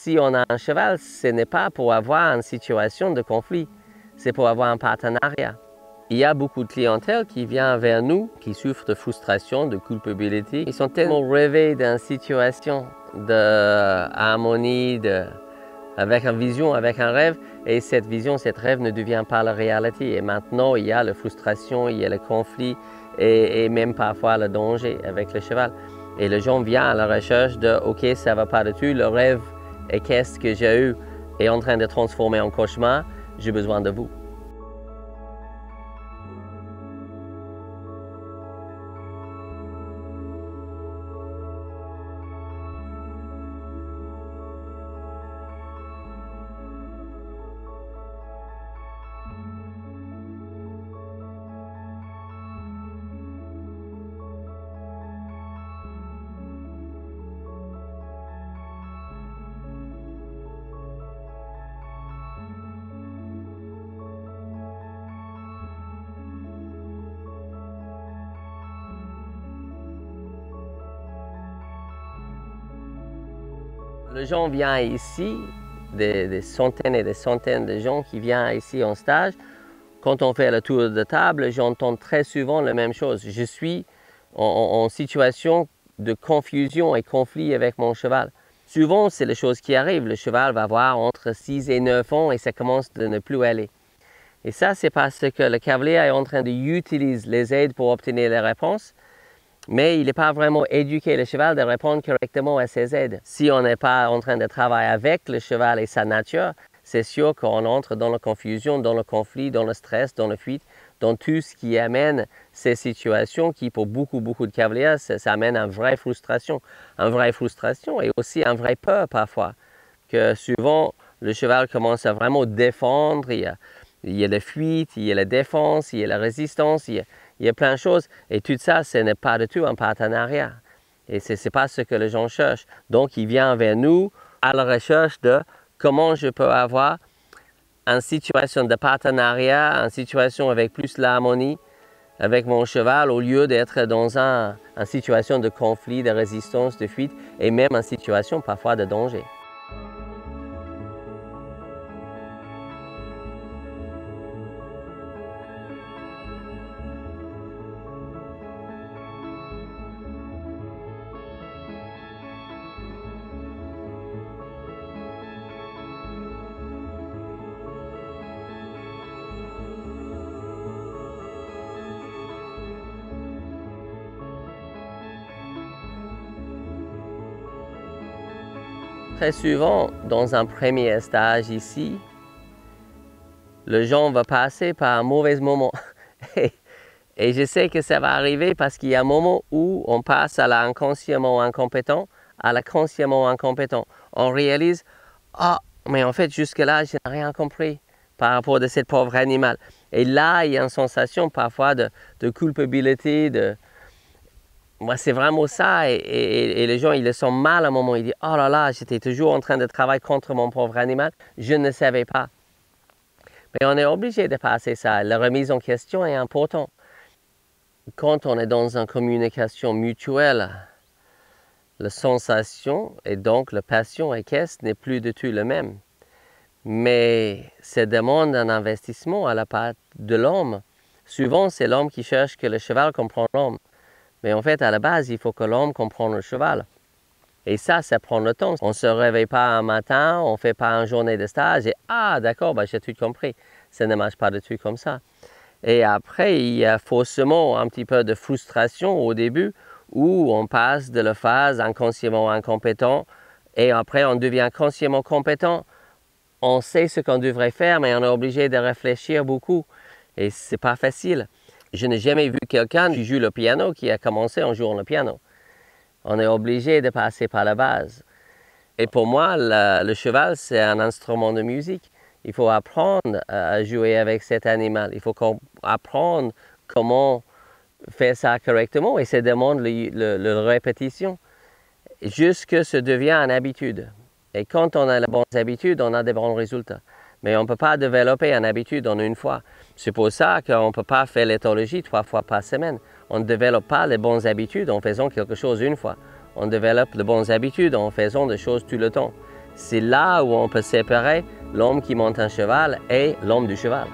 si on a un cheval, ce n'est pas pour avoir une situation de conflit, c'est pour avoir un partenariat. Il y a beaucoup de clientèle qui vient vers nous, qui souffrent de frustration, de culpabilité. Ils sont tellement rêvés d'une situation d'harmonie, avec une vision, avec un rêve, et cette vision, cette rêve ne devient pas la réalité. Et maintenant, il y a la frustration, il y a le conflit et même parfois le danger avec le cheval. Et le gens vient à la recherche de « OK, ça ne va pas du tout, le rêve et qu'est-ce que j'ai eu est en train de transformer en cauchemar, j'ai besoin de vous ». Les gens viennent ici, des centaines et des centaines de gens qui viennent ici en stage. Quand on fait le tour de table, j'entends très souvent la même chose. Je suis en situation de confusion et conflit avec mon cheval. Souvent, c'est les choses qui arrivent. Le cheval va avoir entre 6 et 9 ans et ça commence de ne plus aller. Et ça, c'est parce que le cavalier est en train d'utiliser les aides pour obtenir les réponses. Mais il n'est pas vraiment éduqué le cheval de répondre correctement à ces aides. Si on n'est pas en train de travailler avec le cheval et sa nature, c'est sûr qu'on entre dans la confusion, dans le conflit, dans le stress, dans la fuite, dans tout ce qui amène ces situations qui, pour beaucoup de cavaliers, ça amène à une vraie frustration. Une vraie frustration et aussi une vraie peur parfois. Que souvent, le cheval commence à vraiment défendre, il y a la fuite, il y a la défense, il y a la résistance, il y a plein de choses. Et tout ça, ce n'est pas du tout un partenariat. Et ce n'est pas ce que les gens cherchent. Donc, ils viennent vers nous à la recherche de comment je peux avoir une situation de partenariat, une situation avec plus l'harmonie avec mon cheval au lieu d'être dans une situation de conflit, de résistance, de fuite et même une situation parfois de danger. Très souvent, dans un premier stage ici, le gens va passer par un mauvais moment. Et je sais que ça va arriver parce qu'il y a un moment où on passe à l'inconsciemment incompétent, à la consciemment incompétent. On réalise, ah, mais en fait, jusque-là, je n'ai rien compris par rapport à cette pauvre animal. Et là, il y a une sensation parfois de culpabilité, Moi, c'est vraiment ça, et les gens, ils le sentent mal à un moment. Ils disent « Oh là là, j'étais toujours en train de travailler contre mon pauvre animal, je ne savais pas. » Mais on est obligé de passer ça. La remise en question est importante. Quand on est dans une communication mutuelle, la sensation et donc la passion et qu'est-ce n'est plus du tout le même. Mais ça demande un investissement à la part de l'homme. Souvent, c'est l'homme qui cherche que le cheval comprenne l'homme. Mais en fait, à la base, il faut que l'homme comprenne le cheval. Et ça prend le temps. On ne se réveille pas un matin, on ne fait pas une journée de stage et « Ah, d'accord, j'ai tout compris ». Ça ne marche pas du tout comme ça. Et après, il y a forcément un petit peu de frustration au début où on passe de la phase inconsciemment incompétent et après, on devient consciemment compétent. On sait ce qu'on devrait faire, mais on est obligé de réfléchir beaucoup. Et ce n'est pas facile. Je n'ai jamais vu quelqu'un qui joue le piano qui a commencé en jouant le piano. On est obligé de passer par la base. Et pour moi, le cheval, c'est un instrument de musique. Il faut apprendre à jouer avec cet animal. Il faut apprendre comment faire ça correctement et ça demande la répétition jusqu'à ce que ça devienne une habitude. Et quand on a les bonnes habitudes, on a des bons résultats. Mais on ne peut pas développer une habitude en une fois. C'est pour ça qu'on ne peut pas faire l'éthologie 3 fois par semaine. On ne développe pas les bonnes habitudes en faisant quelque chose une fois. On développe les bonnes habitudes en faisant des choses tout le temps. c'est là où on peut séparer l'homme qui monte un cheval et l'homme du cheval.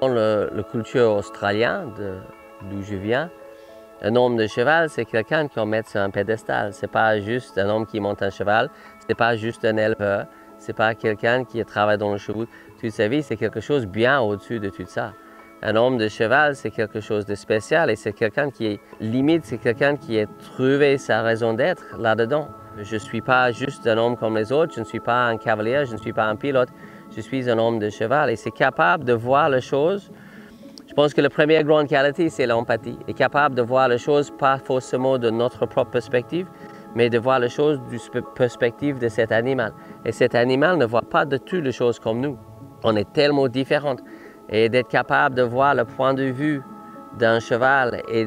Dans la culture australienne, d'où je viens, un homme de cheval, c'est quelqu'un qu'on met sur un pédestal. Ce n'est pas juste un homme qui monte un cheval, ce n'est pas juste un éleveur, ce n'est pas quelqu'un qui travaille dans le chevaux toute sa vie, c'est quelque chose bien au-dessus de tout ça. Un homme de cheval, c'est quelque chose de spécial et c'est quelqu'un qui est limite, c'est quelqu'un qui a trouvé sa raison d'être là-dedans. Je ne suis pas juste un homme comme les autres, je ne suis pas un cavalier, je ne suis pas un pilote, je suis un homme de cheval et c'est capable de voir les choses. Je pense que la première grande qualité, c'est l'empathie. Et capable de voir les choses pas forcément de notre propre perspective, mais de voir les choses du perspective de cet animal. Et cet animal ne voit pas de toutes les choses comme nous. On est tellement différents. Et d'être capable de voir le point de vue d'un cheval et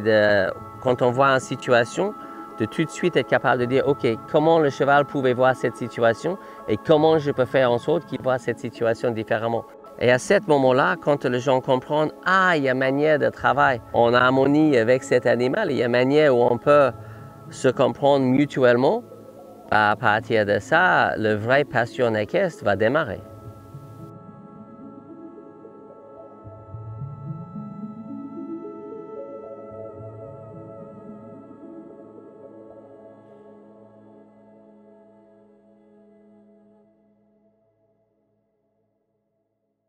quand on voit une situation, de tout de suite être capable de dire, OK, comment le cheval pouvait voir cette situation et comment je peux faire en sorte qu'il voit cette situation différemment. Et à ce moment-là, quand les gens comprennent, il y a une manière de travailler en harmonie avec cet animal, il y a une manière où on peut se comprendre mutuellement, à partir de ça, le vrai passion équestre va démarrer.